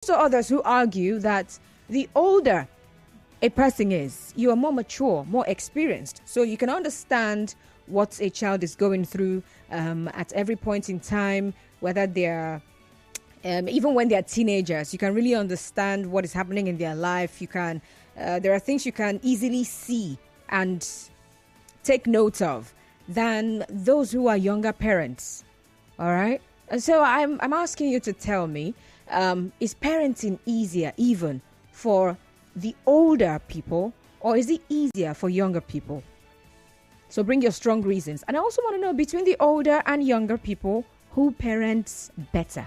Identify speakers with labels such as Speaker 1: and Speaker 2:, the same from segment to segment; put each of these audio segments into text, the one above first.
Speaker 1: also others who argue that the older a person is, you are more mature, more experienced. So you can understand what a child is going through at every point in time, whether they're even when they're teenagers. You can really understand what is happening in their life. You can there are things you can easily see and take note of than those who are younger parents. All right. And so I'm asking you to tell me, is parenting easier even for the older people, or is it easier for younger people? So bring your strong reasons. And I also want to know, between the older and younger people, who parents better?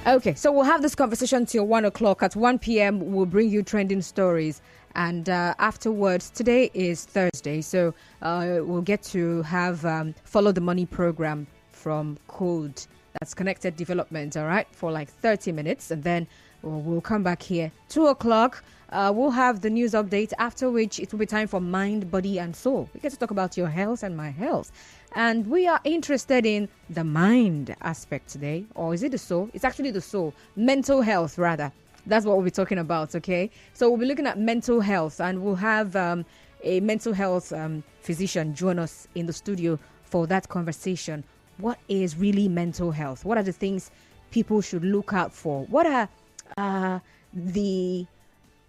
Speaker 1: Okay, so we'll have this conversation till 1 o'clock. At 1 p.m., we'll bring you trending stories. And afterwards, today is Thursday, so we'll get to have Follow the Money program from Code. That's Connected Development, all right, for like 30 minutes. And then we'll come back here. 2 o'clock, we'll have the news update, after which it will be time for Mind, Body and Soul. We get to talk about your health and my health. And we are interested in the mind aspect today. Or is it the soul? It's actually the soul. Mental health, rather. That's what we'll be talking about, okay? So we'll be looking at mental health, and we'll have a mental health physician join us in the studio for that conversation. What is really mental health? What are the things people should look out for? What are the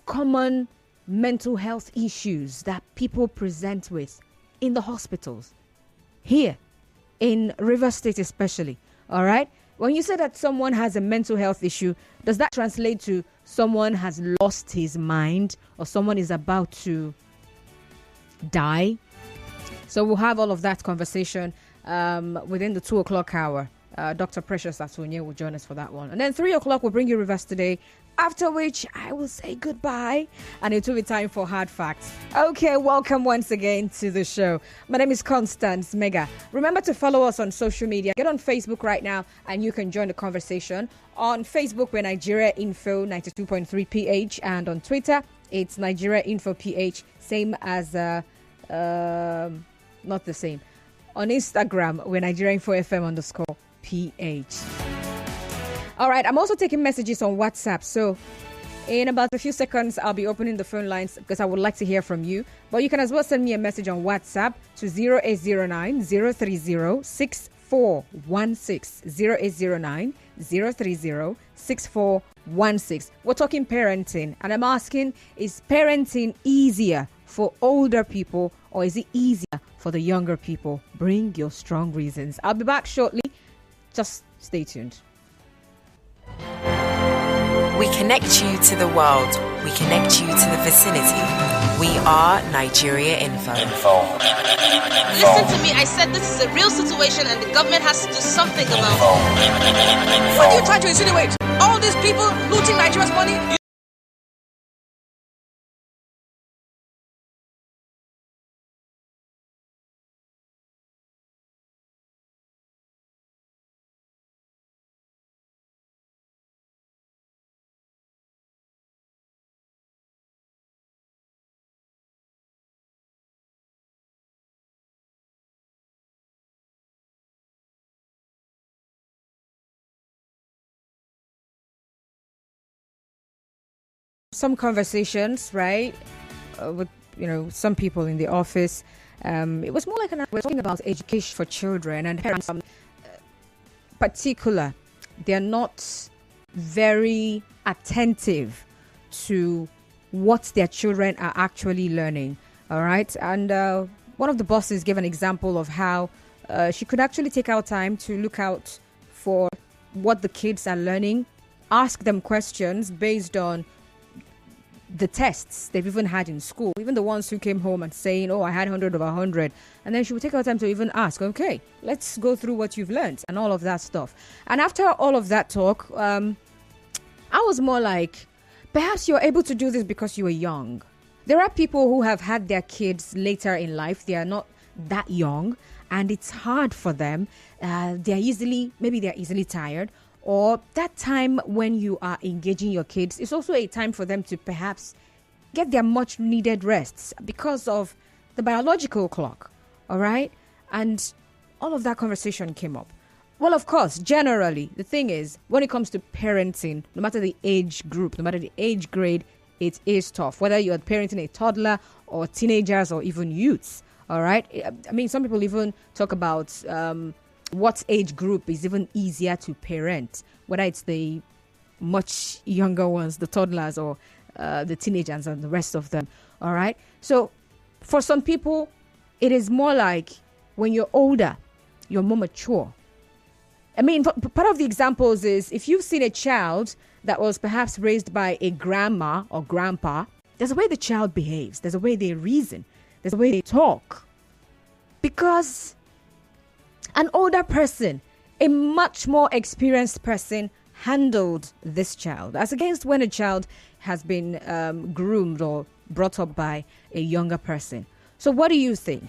Speaker 1: common mental health issues that people present with in the hospitals here in Rivers State especially? All right, when you say that someone has a mental health issue, does that translate to someone has lost his mind or someone is about to die? So we'll have all of that conversation within the 2 o'clock hour. Dr. Precious Asunye will join us for that one. And then 3 o'clock, we'll bring you Rivers Today, after which I will say goodbye and it will be time for Hard Facts. Okay, welcome once again to the show. My name is Constance Mega. Remember to follow us on social media. Get on Facebook right now and you can join the conversation. On Facebook, we're Nigeria Info 92.3 PH, and on Twitter, it's Nigeria Info PH, same as, not the same. On Instagram, we're Nigeria Info FM _PH. All right, I'm also taking messages on WhatsApp. So in about a few seconds, I'll be opening the phone lines because I would like to hear from you. But you can as well send me a message on WhatsApp to 0809 030 6416. 0809 030 6416. We're talking parenting, and I'm asking, is parenting easier for older people or is it easier for the younger people? Bring your strong reasons. I'll be back shortly. Just stay tuned.
Speaker 2: We connect you to the world. We connect you to the vicinity. We are Nigeria Info.
Speaker 3: Listen to me. I said this is a real situation and the government has to do something about it.
Speaker 4: What are you trying to insinuate? All these people looting Nigeria's money?
Speaker 1: Some conversations, right, with some people in the office. It was more like we're talking about education for children, and parents particular, they're not very attentive to what their children are actually learning. All right, and one of the bosses gave an example of how she could actually take out time to look out for what the kids are learning, ask them questions based on the tests they've even had in school, even the ones who came home and saying, oh, I had 100 over 100. And then she would take her time to even ask, okay, let's go through what you've learned and all of that stuff. And after all of that talk, I was more like, perhaps you're able to do this because you were young. There are people who have had their kids later in life. They are not that young and it's hard for them. They're easily tired. Or that time when you are engaging your kids is also a time for them to perhaps get their much needed rests because of the biological clock. All right. And all of that conversation came up. Well, of course, generally, the thing is, when it comes to parenting, no matter the age group, no matter the age grade, it is tough. Whether you're parenting a toddler or teenagers or even youths, all right? I mean, some people even talk about what age group is even easier to parent, whether it's the much younger ones, the toddlers, or the teenagers and the rest of them, all right? So for some people, it is more like when you're older, you're more mature. I mean, part of the examples is if you've seen a child that was perhaps raised by a grandma or grandpa, there's a way the child behaves. There's a way they reason. There's a way they talk. Because an older person, a much more experienced person, handled this child, as against when a child has been groomed or brought up by a younger person. So what do you think?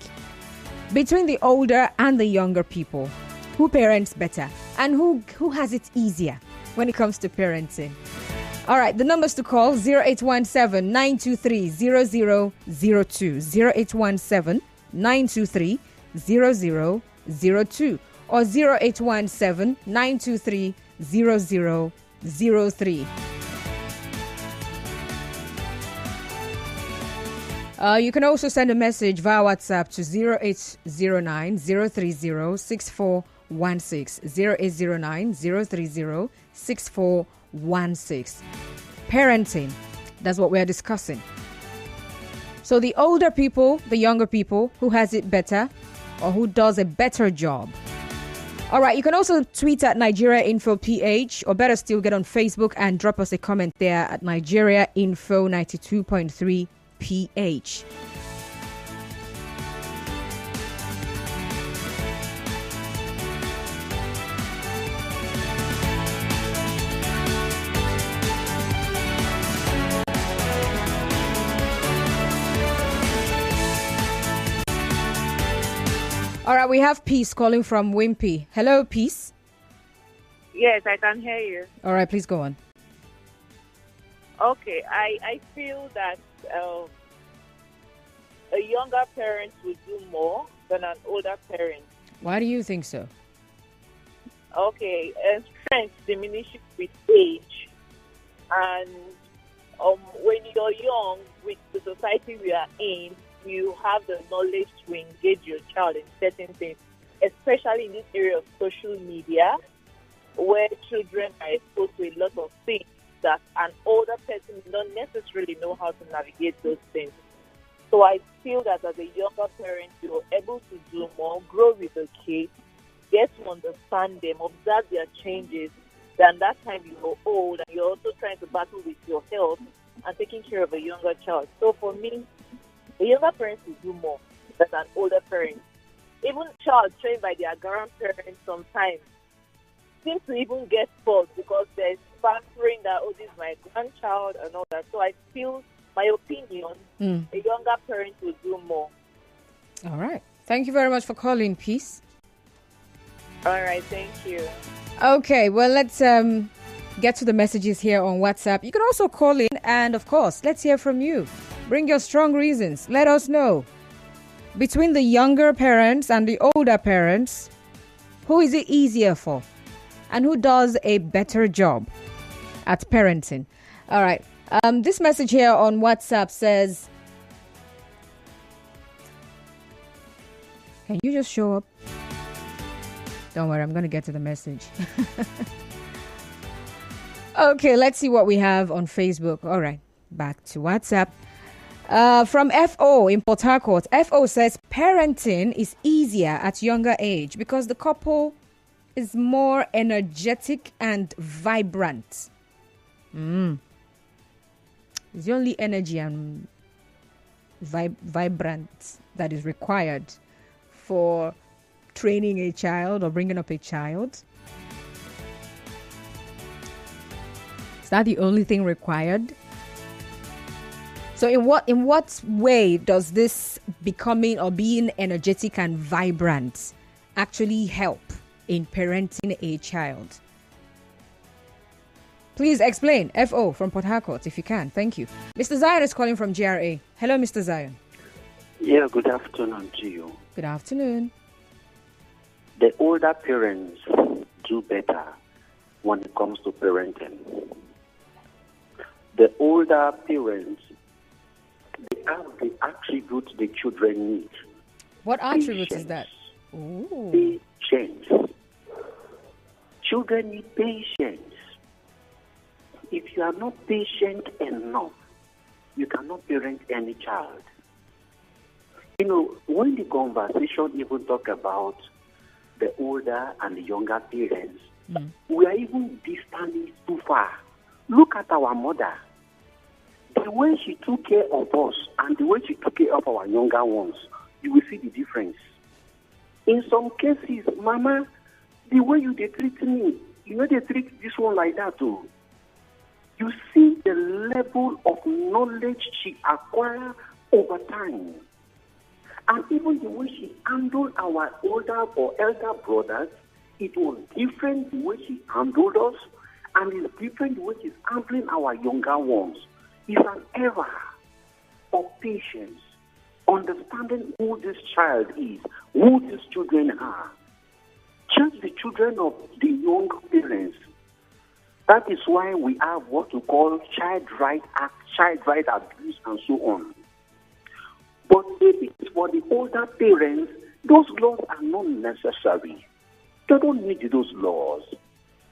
Speaker 1: Between the older and the younger people, who parents better and who has it easier when it comes to parenting? All right, the numbers to call 0817 923 0002, 0817 923 0002 or 0817 923 0003. You can also send a message via WhatsApp to 0809 030 6416, 0809 030 6416. Parenting, that's what we're discussing. So the older people, the younger people, who has it better or who does a better job? All right, you can also tweet at Nigeria Info PH, or better still, get on Facebook and drop us a comment there at Nigeria Info 92.3 PH. All right, we have Peace calling from Wimpy. Hello, Peace.
Speaker 5: Yes, I can hear you.
Speaker 1: All right, please go on.
Speaker 5: Okay, I feel that a younger parent will do more than an older parent.
Speaker 1: Why do you think so?
Speaker 5: Okay, strength diminishes with age. And when you're young, with the society we are in, you have the knowledge to engage your child in certain things, especially in this area of social media, where children are exposed to a lot of things that an older person don't necessarily know how to navigate those things. So I feel that as a younger parent, you're able to do more, grow with the kids, get to understand them, observe their changes, than that time you were old and you're also trying to battle with your health and taking care of a younger child. So for me, a younger parent will do more than an older parent. Even child trained by their grandparents sometimes seem to even get spoiled because there's pampering that, oh, this is my grandchild and all that. So I feel, my opinion, a younger parent will do more.
Speaker 1: All right. Thank you very much for calling, Peace.
Speaker 5: All right. Thank you.
Speaker 1: Okay. Well, let's get to the messages here on WhatsApp. You can also call in and, of course, let's hear from you. Bring your strong reasons. Let us know. Between the younger parents and the older parents, who is it easier for? And who does a better job at parenting? All right. This message here on WhatsApp says, can you just show up? Don't worry, I'm going to get to the message. Okay, let's see what we have on Facebook. All right, back to WhatsApp. From FO in Port Harcourt, FO says parenting is easier at younger age because the couple is more energetic and vibrant. It's the only energy and vibrant that is required for training a child or bringing up a child. Is that the only thing required? So in what way does this becoming or being energetic and vibrant actually help in parenting a child? Please explain. FO from Port Harcourt, if you can. Thank you. Mr. Zion is calling from GRA. Hello, Mr. Zion.
Speaker 6: Yeah, good afternoon to you.
Speaker 1: Good afternoon.
Speaker 6: The older parents do better when it comes to parenting. The older parents, they have the attributes the children need.
Speaker 1: What attributes is that? Ooh.
Speaker 6: Patience. Children need patience. If you are not patient enough, you cannot parent any child. You know, when the conversation even talk about the older and the younger parents, we are even distancing too far. Look at our mother. The way she took care of us and the way she took care of our younger ones, you will see the difference. In some cases, Mama, the way you they treat me, you know they treat this one like that too. You see the level of knowledge she acquired over time. And even the way she handled our older or elder brothers, it was different the way she handled us, and it's different the way she's handling our younger ones. It's an era of patience, understanding who this child is, who these children are. Just the children of the young parents. That is why we have what we call child right abuse, and so on. But if it is for the older parents, those laws are not necessary. They don't need those laws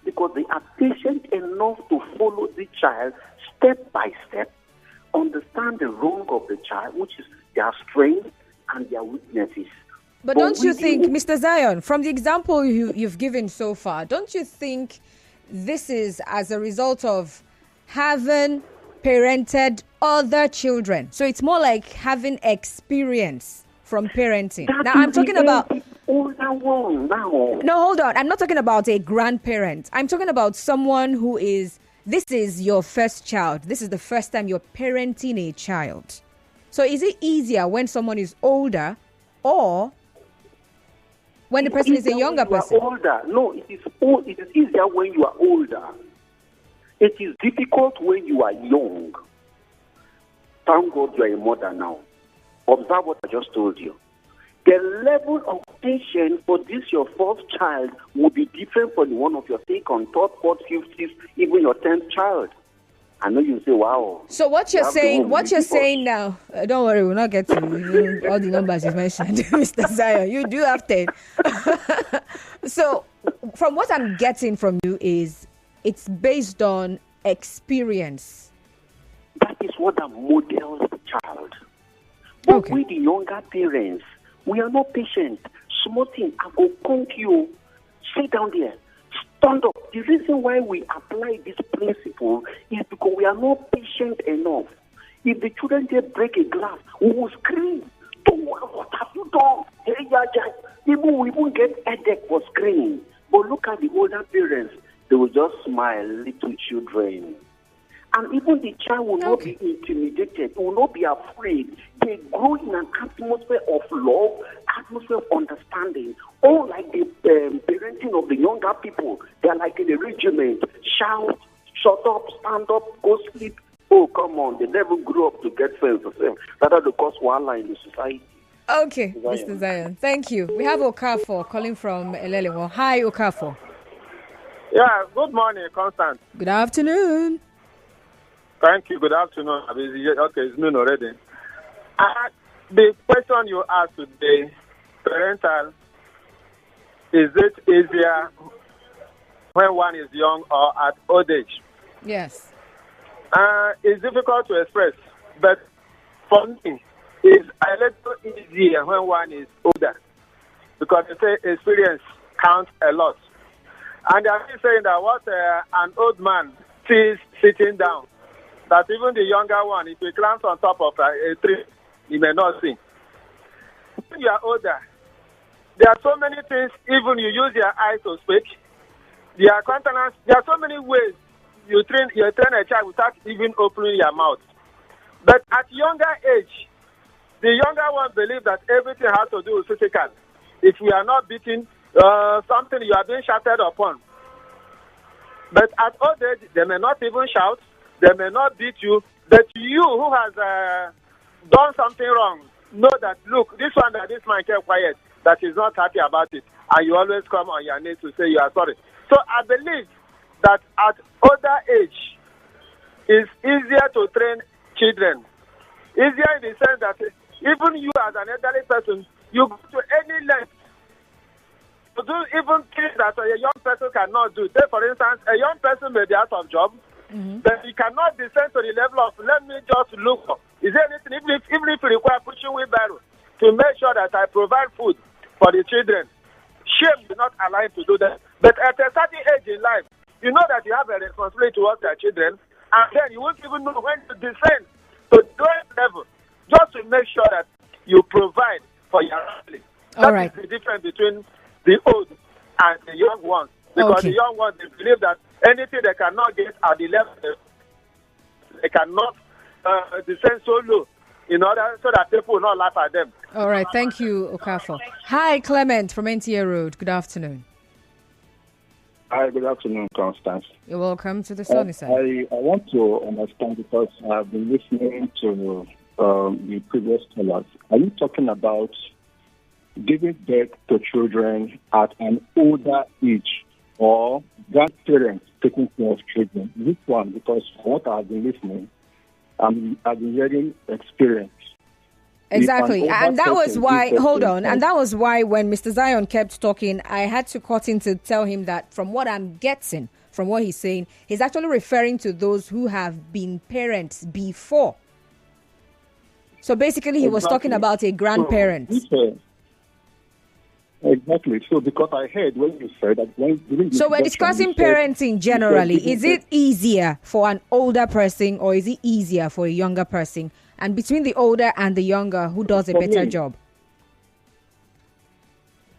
Speaker 6: because they are patient enough to follow the child step by step, understand the wrong of the child, which is their strengths and their weaknesses.
Speaker 1: But don't you think, Mr. Zion, from the example you've given so far, don't you think this is as a result of having parented other children? So it's more like having experience from parenting. Now I'm talking about
Speaker 6: older one now.
Speaker 1: No, hold on. I'm not talking about a grandparent. I'm talking about someone who is, this is your first child. This is the first time you're parenting a child. So is it easier when someone is older or when the person is a younger person?
Speaker 6: Older. No, it is easier when you are older. It is difficult when you are young. Thank God you are a mother now. Observe what I just told you. The level of patience for this your first child will be different from the one of your second, third, fourth, fifth, even your 10th child. I know you say, wow.
Speaker 1: So what you're saying now, don't worry, we'll not get to all the numbers you've mentioned, Mr. Zion. You do have 10. So from what I'm getting from you is it's based on experience.
Speaker 6: That is what that models the child. But
Speaker 1: Okay.
Speaker 6: with the younger parents, we are not patient. Small thing, I will conk you. Sit down there. Stand up. The reason why we apply this principle is because we are not patient enough. If the children they break a glass, we will scream. What have you done? Hey, even we won't get headache for screaming. But look at the older parents. They will just smile, little children. And even the child will not be intimidated, will not be afraid. They grow in an atmosphere of love, atmosphere of understanding. All like the parenting of the younger people. They're like in a regiment. Shout, shut up, stand up, go sleep. Oh, come on. They never grew up to get sense of them. That are the cause wala in the society.
Speaker 1: Okay, Mr. Zion. Thank you. We have Okafor calling from Elelewo. Hi, Okafor.
Speaker 7: Yeah, good morning, Constance.
Speaker 1: Good afternoon.
Speaker 7: Thank you. Good afternoon. Okay, it's noon already. The question you asked today, parental, is it easier when one is young or at old age?
Speaker 1: Yes.
Speaker 7: It's difficult to express, but for me, it's a little easier when one is older because they say experience counts a lot. And I'm saying that what an old man sees sitting down, that even the younger one, if he climbs on top of a tree, he may not see. When you are older, there are so many things, even you use your eyes to speak. There are so many ways you train a child without even opening your mouth. But at younger age, the younger ones believe that everything has to do with physical. If we are not beating something, you are being shouted upon. But at old age, they may not even shout. They may not beat you, but you who has done something wrong, know that, look, this man kept quiet, that he's not happy about it, and you always come on your knees to say you are sorry. So So I believe that at older age, it's easier to train children. Easier in the sense that even you as an elderly person, you go to any length to do even things that a young person cannot do. Say, for instance, a young person may be out of job, but he cannot descend to the level of, let me just look up. Is there anything, even if you require pushing wheelbarrow, to make sure that I provide food for the children? Shame is not allowed to do that. But at a certain age in life, you know that you have a responsibility towards your children, and then you won't even know when to descend to that level, just to make sure that you provide for your family.
Speaker 1: All
Speaker 7: That
Speaker 1: right.
Speaker 7: is the difference between the old and the young ones. Because
Speaker 1: Okay.
Speaker 7: the young ones, they believe that anything they cannot get at the level, they cannot descend so low in order so that people will not laugh at them.
Speaker 1: All right. Thank you, Okafor. Hi, Clement from NTA Road. Good afternoon.
Speaker 8: Hi, good afternoon, Constance.
Speaker 1: You're welcome to the sunny side.
Speaker 8: I want to understand because I've been listening to the previous callers. Are you talking about giving birth to children at an older age or grandparents taking care of children? Which one? Because from what I've been listening, I've been hearing experience.
Speaker 1: Exactly. And that was why, hold on. And
Speaker 8: And
Speaker 1: that was why when Mr. Zion kept talking, I had to cut in to tell him that from what I'm getting, from what he's saying, he's actually referring to those who have been parents before. So basically, he was talking about a grandparent.
Speaker 8: Exactly. So because I heard when you said that
Speaker 1: So we're discussing parenting generally. Is it easier for an older person or is it easier for a younger person? And between the older and the younger, who does a
Speaker 8: For
Speaker 1: better
Speaker 8: me,
Speaker 1: job?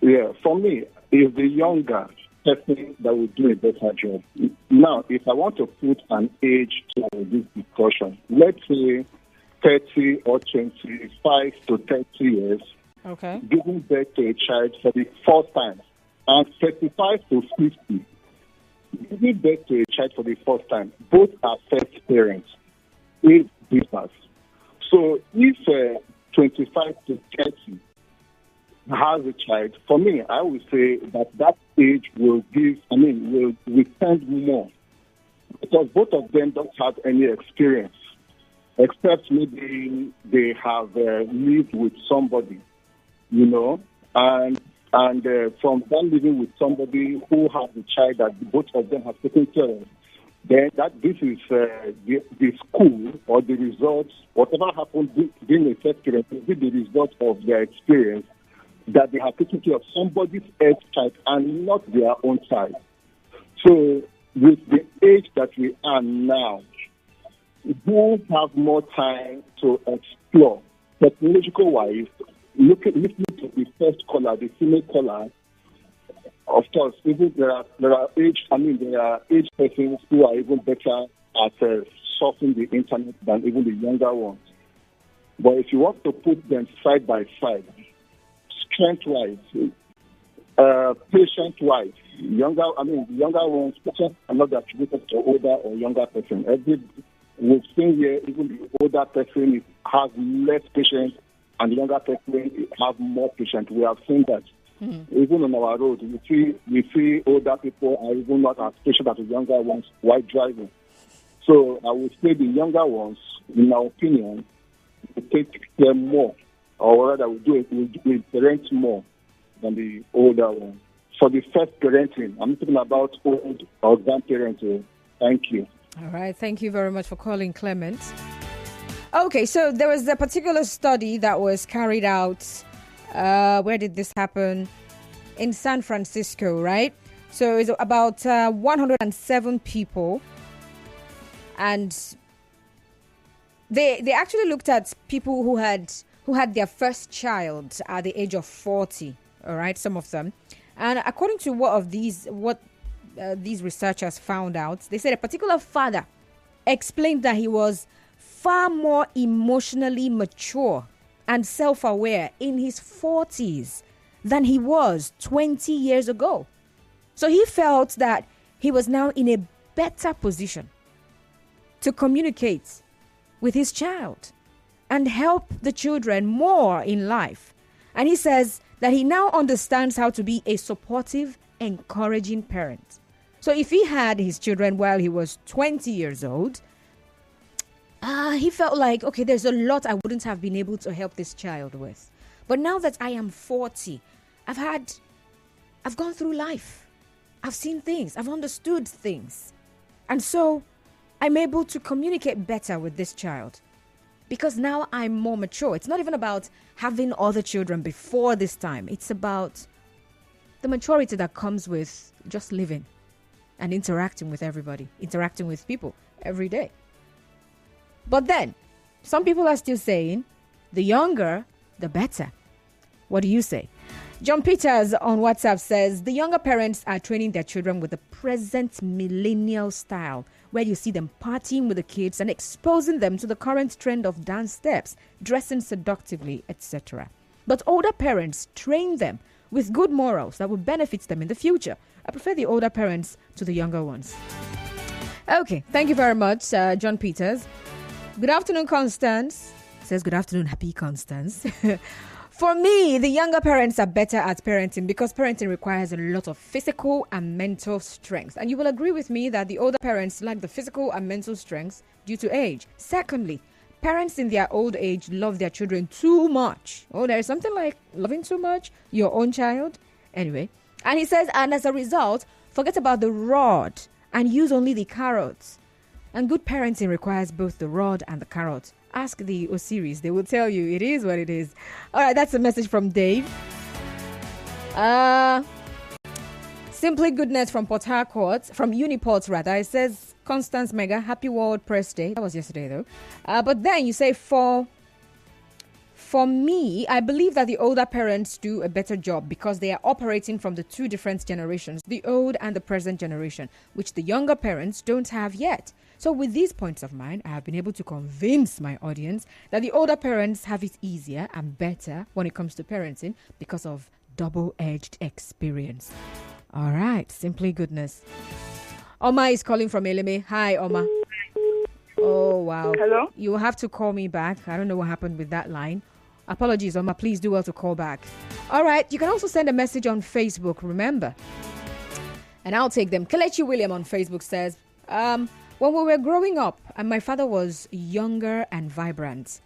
Speaker 8: Yeah, for me, it's the younger person that will do a better job. Now, if I want to put an age to this discussion, let's say 30 or 25 to 30 years,
Speaker 1: Okay.
Speaker 8: giving birth to a child for the first time, and 35 to 50, giving birth to a child for the first time, both are first parents. Age differs. So if 25 to 30 has a child, for me, I would say that age will withstand more because both of them don't have any experience, except maybe they have lived with somebody, you know, and from that living with somebody who has a child that both of them have taken care of, then that this is the school or the results, whatever happens during a first parent, will be the result of their experience that they have taken care of somebody's else child and not their own child. So with the age that we are now, who have more time to explore technological-wise, listening to the first caller, the female caller. Of course, even there are age persons who are even better at surfing the internet than even the younger ones. But if you want to put them side by side, strength-wise, patient-wise, the younger ones, patients are not attributed to older or younger person. We've seen here, even the older person has less patience, and the younger person have more patience. We have seen that. Even on our road, we see older people are even not as patient as the younger ones while driving. So I would say the younger ones, in our opinion, will take care more, or rather, we parent more than the older ones. For the first parenting, I'm talking about old or grandparenting. Thank you.
Speaker 1: All right. Thank you very much for calling, Clement. Okay, so there was a particular study that was carried out. Where did this happen? In San Francisco, right? So it's about 107 people, and they actually looked at people who had their first child at the age of 40. All right, some of them, and according to what these researchers found out, they said a particular father explained that he was far more emotionally mature and self-aware in his 40s than he was 20 years ago. So he felt that he was now in a better position to communicate with his child and help the children more in life. And he says that he now understands how to be a supportive, encouraging parent. So if he had his children while he was 20 years old, he felt like, okay, there's a lot I wouldn't have been able to help this child with. But now that I am 40, I've gone through life. I've seen things. I've understood things. And so I'm able to communicate better with this child because now I'm more mature. It's not even about having other children before this time. It's about the maturity that comes with just living and interacting with everybody, interacting with people every day. But then, some people are still saying, the younger, the better. What do you say? John Peters on WhatsApp says, the younger parents are training their children with the present millennial style, where you see them partying with the kids and exposing them to the current trend of dance steps, dressing seductively, etc. But older parents train them with good morals that will benefit them in the future. I prefer the older parents to the younger ones. Okay, thank you very much, John Peters. Good afternoon, Constance. Says good afternoon, happy Constance. For me, the younger parents are better at parenting because parenting requires a lot of physical and mental strength. And you will agree with me that the older parents lack the physical and mental strength due to age. Secondly, parents in their old age love their children too much. Oh, there is something like loving too much your own child. Anyway, and he says, and as a result, forget about the rod and use only the carrots. And good parenting requires both the rod and the carrot. Ask the Osiris. They will tell you it is what it is. All right, that's a message from Dave. Simply Goodness from Port Harcourt, from Uniport rather. It says, Constance Mega, happy World Press Day. That was yesterday though. But then you say, for me, I believe that the older parents do a better job because they are operating from the two different generations, the old and the present generation, which the younger parents don't have yet. So with these points of mine, I have been able to convince my audience that the older parents have it easier and better when it comes to parenting because of double-edged experience. All right, Simply Goodness. Oma is calling from Eleme. Hi, Oma. Oh, wow.
Speaker 9: Hello?
Speaker 1: You will have to call me back. I don't know what happened with that line. Apologies, Oma. Please do well to call back. All right, you can also send a message on Facebook, remember. And I'll take them. Kelechi William on Facebook says, when we were growing up and my father was younger and vibrant,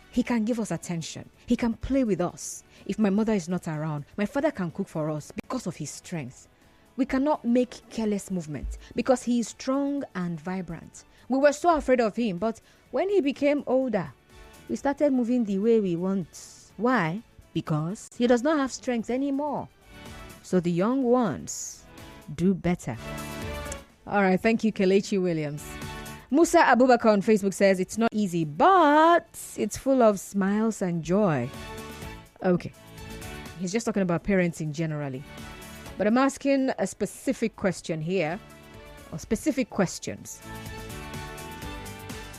Speaker 1: he can give us attention. He can play with us. If my mother is not around, my father can cook for us because of his strength. We cannot make careless movement because he is strong and vibrant. We were so afraid of him, but when he became older, we started moving the way we want. Why? Because he does not have strength anymore. So the young ones do better. All right, thank you, Kelechi Williams. Musa Abubakar on Facebook says, it's not easy, but it's full of smiles and joy. Okay. He's just talking about parenting generally. But I'm asking a specific question here, or specific questions.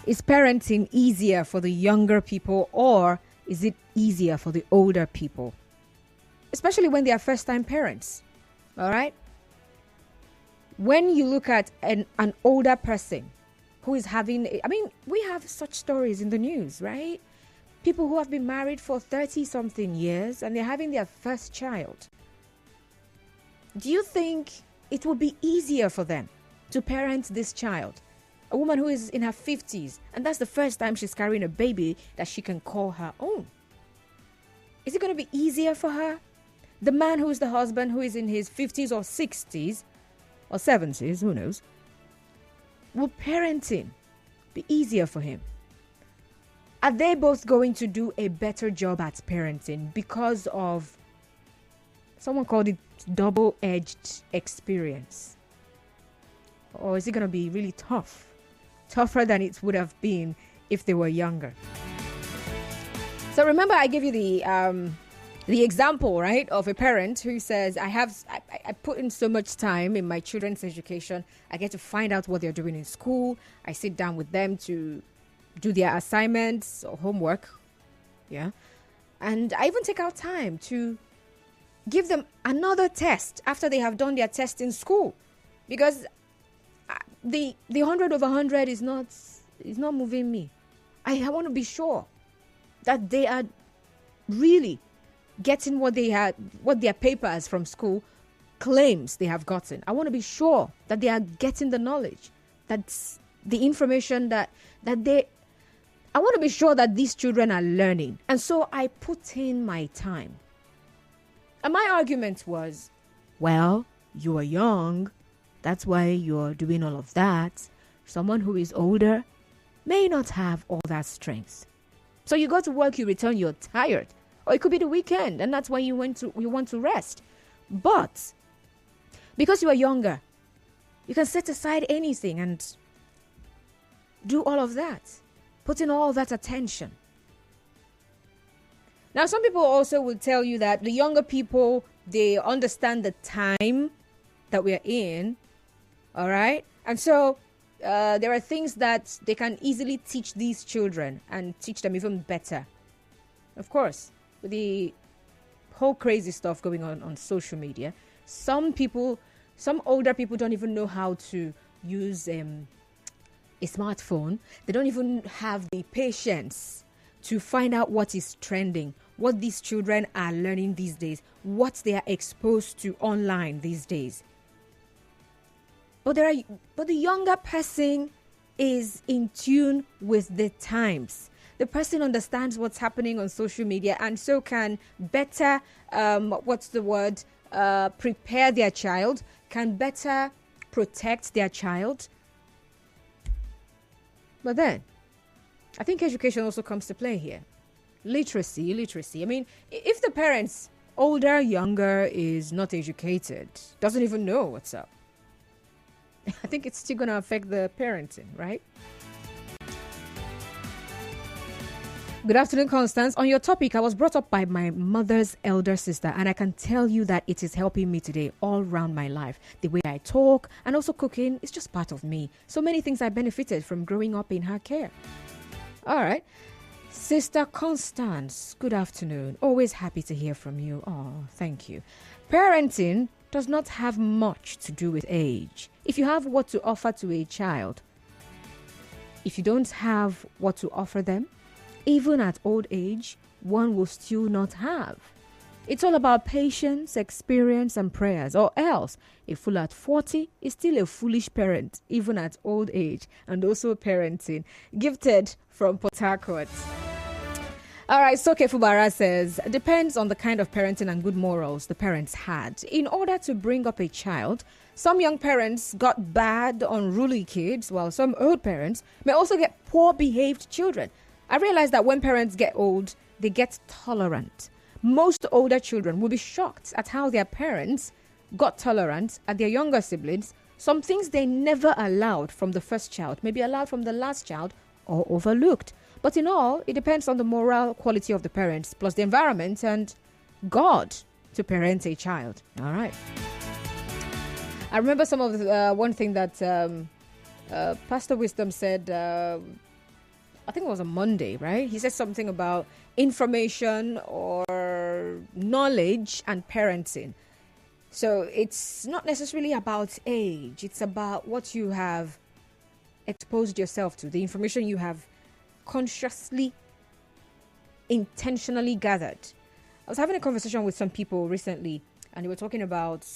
Speaker 1: Is parenting easier for the younger people or is it easier for the older people? Especially when they are first-time parents. All right? When you look at an older person who is having, we have such stories in the news, right? People who have been married for 30-something years and they're having their first child. Do you think it would be easier for them to parent this child? A woman who is in her 50s, and that's the first time she's carrying a baby that she can call her own. Is it going to be easier for her? The man who is the husband, who is in his 50s or 60s, or 70s, who knows? Will parenting be easier for him? Are they both going to do a better job at parenting because of, someone called it double-edged experience? Or is it going to be really tough? Tougher than it would have been if they were younger. So remember I gave you the example, right, of a parent who says, I put in so much time in my children's education. I get to find out what they're doing in school. I sit down with them to do their assignments or homework. Yeah. And I even take out time to give them another test after they have done their test in school. Because the 100 over 100 is not moving me. I want to be sure that they are really getting what their papers from school claims they have gotten. I want to be sure that they are getting the knowledge, that's the information that they. I want to be sure that these children are learning. And so I put in my time. And my argument was, well, you are young. That's why you're doing all of that. Someone who is older may not have all that strength. So you go to work, you return, you're tired. Or it could be the weekend, and that's why you want to rest. But because you are younger, you can set aside anything and do all of that. Put in all that attention. Now, some people also will tell you that the younger people, they understand the time that we are in. All right? And so there are things that they can easily teach these children and teach them even better. Of course, with the whole crazy stuff going on social media, some older people don't even know how to use a smartphone. They don't even have the patience to find out what is trending, what these children are learning these days, what they are exposed to online these days. But the younger person is in tune with the times. The person understands what's happening on social media and so can better, prepare their child, can better protect their child. But then, I think education also comes to play here. Literacy. I mean, if the parents, older, younger, is not educated, doesn't even know what's up, I think it's still going to affect the parenting, right? Good afternoon, Constance. On your topic, I was brought up by my mother's elder sister, and I can tell you that it is helping me today all around my life. The way I talk and also cooking is just part of me. So many things I benefited from growing up in her care. All right. Sister Constance, good afternoon. Always happy to hear from you. Oh, thank you. Parenting does not have much to do with age. If you have what to offer to a child, if you don't have what to offer them, even at old age, one will still not have. It's all about patience, experience, and prayers, or else a fool at 40 is still a foolish parent, even at old age, and also parenting. Gifted from Port Harcourt. All right, Soke Fubara says, depends on the kind of parenting and good morals the parents had. In order to bring up a child, some young parents got bad, unruly kids, while some old parents may also get poor behaved children. I realize that when parents get old, they get tolerant. Most older children will be shocked at how their parents got tolerant at their younger siblings. Some things they never allowed from the first child may be allowed from the last child or overlooked. But in all, it depends on the moral quality of the parents, plus the environment and God to parent a child. All right. I remember some of the, one thing that Pastor Wisdom said, I think it was on Monday, right? He said something about information or knowledge and parenting. So it's not necessarily about age. It's about what you have exposed yourself to, the information you have consciously, intentionally gathered. I was having a conversation with some people recently, and they were talking about,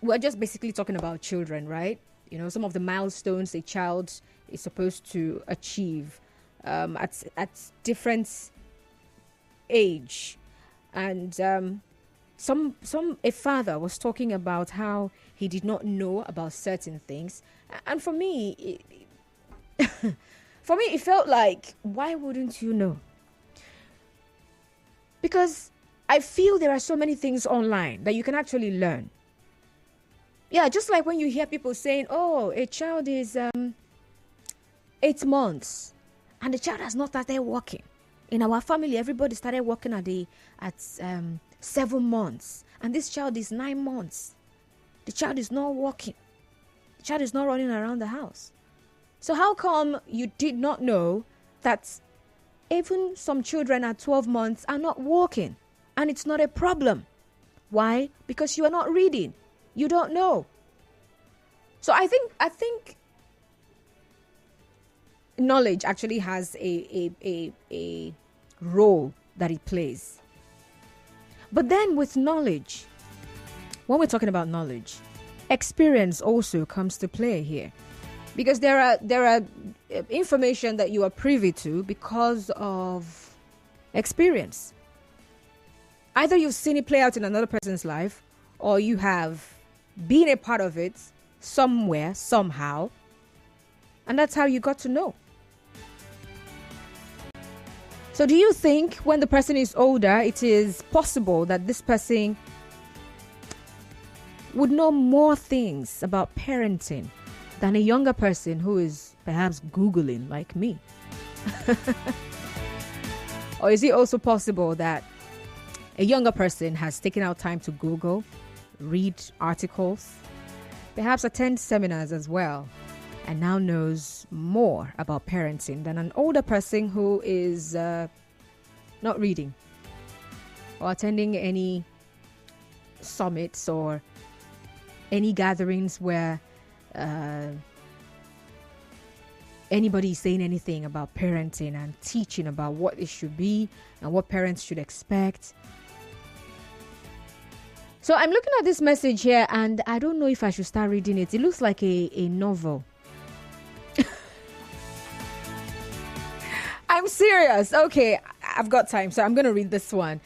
Speaker 1: we're just basically talking about children, right? You know, some of the milestones a child is supposed to achieve at different age. And a father was talking about how he did not know about certain things. And for me, it felt like, why wouldn't you know? Because I feel there are so many things online that you can actually learn. Yeah, just like when you hear people saying, oh, a child is 8 months and the child has not started walking. In our family, everybody started walking at 7 months, and this child is 9 months. The child is not walking. The child is not running around the house. So how come you did not know that even some children at 12 months are not walking, and it's not a problem? Why? Because you are not reading. You don't know. So I think knowledge actually has a role that it plays. But then with knowledge, when we're talking about knowledge, experience also comes to play here. Because there are information that you are privy to because of experience. Either you've seen it play out in another person's life, or you have been a part of it somewhere, somehow, and that's how you got to know. So do you think when the person is older, it is possible that this person would know more things about parenting than a younger person who is perhaps Googling like me? Or is it also possible that a younger person has taken out time to Google, read articles, perhaps attend seminars as well, and now knows more about parenting than an older person who is not reading or attending any summits or any gatherings where anybody is saying anything about parenting and teaching about what it should be and what parents should expect. So I'm looking at this message here and I don't know if I should start reading it. It looks like a novel. I'm serious. Okay, I've got time, so I'm going to read this one.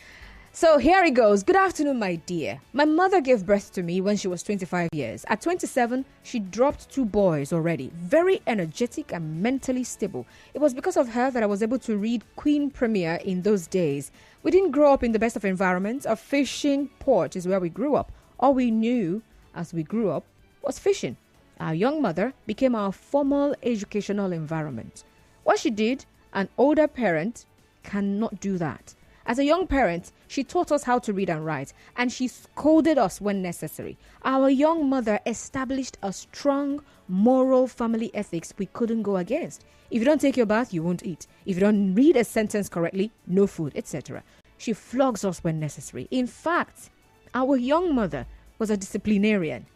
Speaker 1: So here it goes. Good afternoon, my dear. My mother gave birth to me when she was 25 years. At 27, she dropped 2 boys already. Very energetic and mentally stable. It was because of her that I was able to read Queen Premier in those days. We didn't grow up in the best of environments. A fishing port is where we grew up. All we knew as we grew up was fishing. Our young mother became our formal educational environment. What she did, an older parent cannot do that. As a young parent, she taught us how to read and write, and she scolded us when necessary. Our young mother established a strong moral family ethics we couldn't go against. If you don't take your bath, you won't eat. If you don't read a sentence correctly, no food, etc. She flogs us when necessary. In fact, our young mother was a disciplinarian.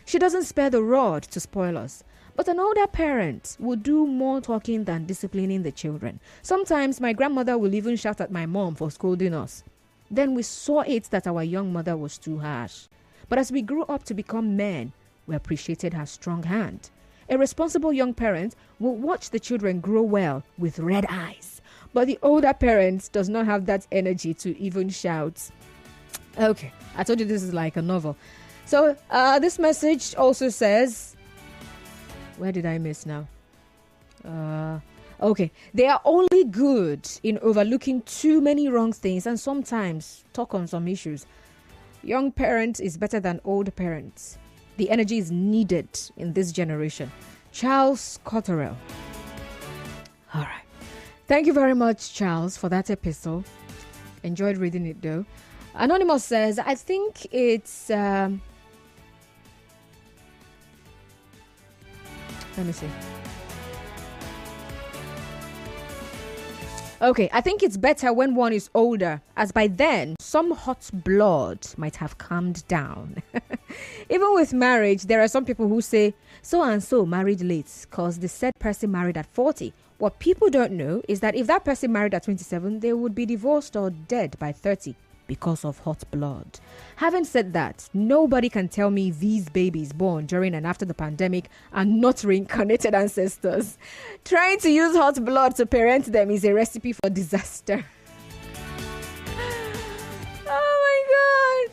Speaker 1: She doesn't spare the rod to spoil us. But an older parent will do more talking than disciplining the children. Sometimes my grandmother will even shout at my mom for scolding us. Then we saw it that our young mother was too harsh. But as we grew up to become men, we appreciated her strong hand. A responsible young parent will watch the children grow well with red eyes. But the older parent does not have that energy to even shout. Okay, I told you this is like a novel. So this message also says, where did I miss now? Okay. They are only good in overlooking too many wrong things and sometimes talk on some issues. Young parents is better than old parents. The energy is needed in this generation. Charles Cotterell. All right. Thank you very much, Charles, for that epistle. Enjoyed reading it, though. Anonymous says, I think it's... Let me see. Okay, I think it's better when one is older, as by then, some hot blood might have calmed down. Even with marriage, there are some people who say, so-and-so married late, because the said person married at 40. What people don't know is that if that person married at 27, they would be divorced or dead by 30. Because of hot blood. Having said that, nobody can tell me these babies born during and after the pandemic are not reincarnated ancestors. Trying to use hot blood to parent them is a recipe for disaster. Oh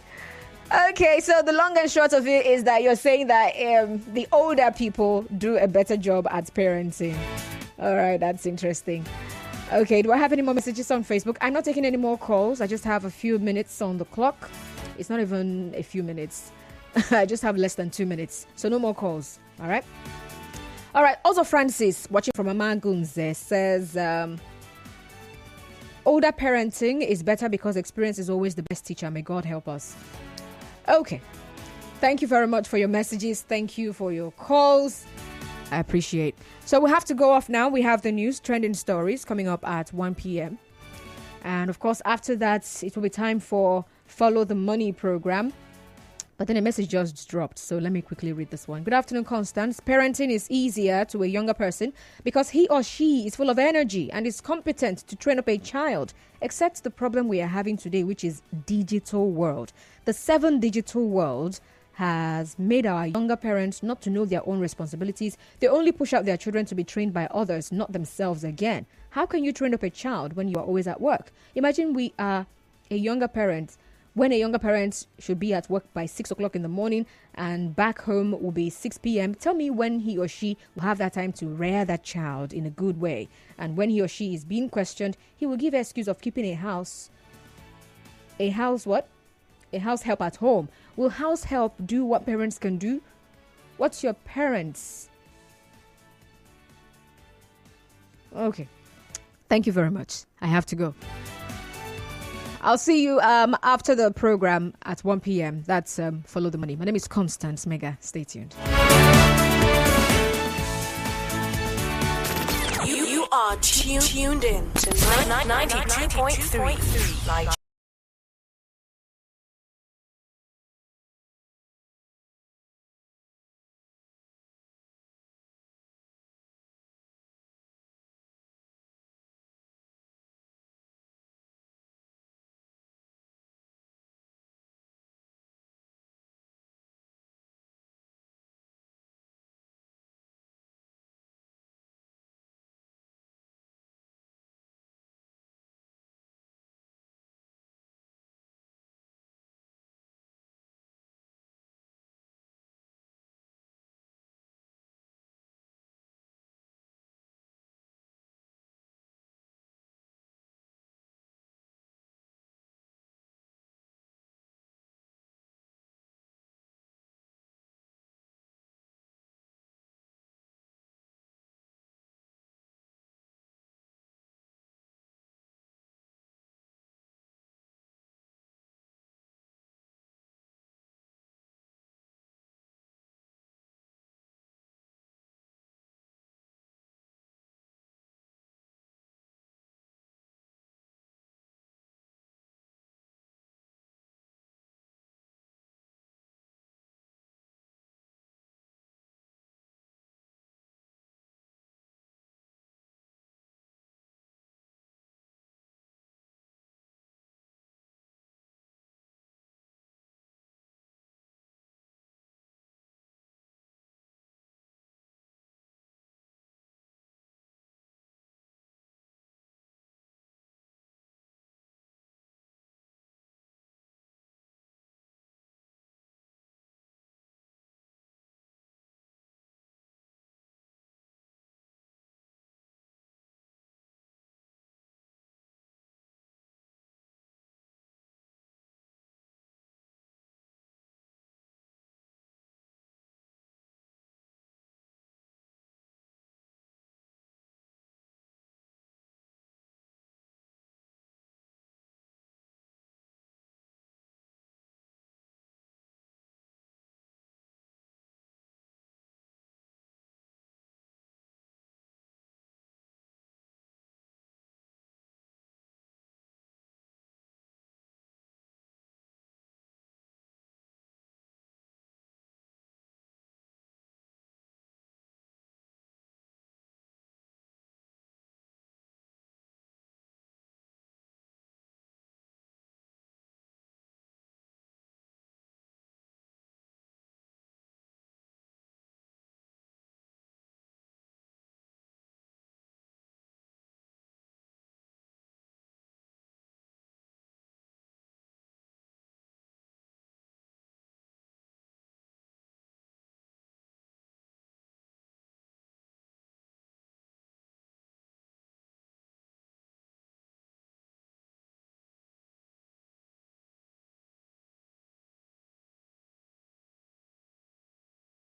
Speaker 1: my God. Okay, so the long and short of it is that you're saying that the older people do a better job at parenting. All right, that's interesting. Okay, do I have any more messages on Facebook? I'm not taking any more calls. I just have a few minutes on the clock. It's not even a few minutes. I just have less than 2 minutes. So no more calls. All right? All right. Also, Francis, watching from Amangunze, says, older parenting is better because experience is always the best teacher. May God help us. Okay. Thank you very much for your messages. Thank you for your calls. I appreciate. So we have to go off now. We have the news, trending stories coming up at 1 p.m. And of course, after that, it will be time for Follow the Money program. But then a message just dropped, so let me quickly read this one. Good afternoon, Constance. Parenting is easier to a younger person because he or she is full of energy and is competent to train up a child, except the problem we are having today, which is digital world. The 7 digital world has made our younger parents not to know their own responsibilities. They only push out their children to be trained by others, not themselves again. How can you train up a child when you are always at work? Imagine we are a younger parent, when a younger parent should be at work by 6 o'clock in the morning and back home will be 6 p.m. Tell me when he or she will have that time to rear that child in a good way. And when he or she is being questioned, he will give an excuse of keeping a house help at home. Will house help do what parents can do? What's your parents? Okay. Thank you very much. I have to go. I'll see you after the program at 1 p.m. That's Follow the Money. My name is Constance Mega. Stay tuned.
Speaker 2: You are tuned in to 92.3.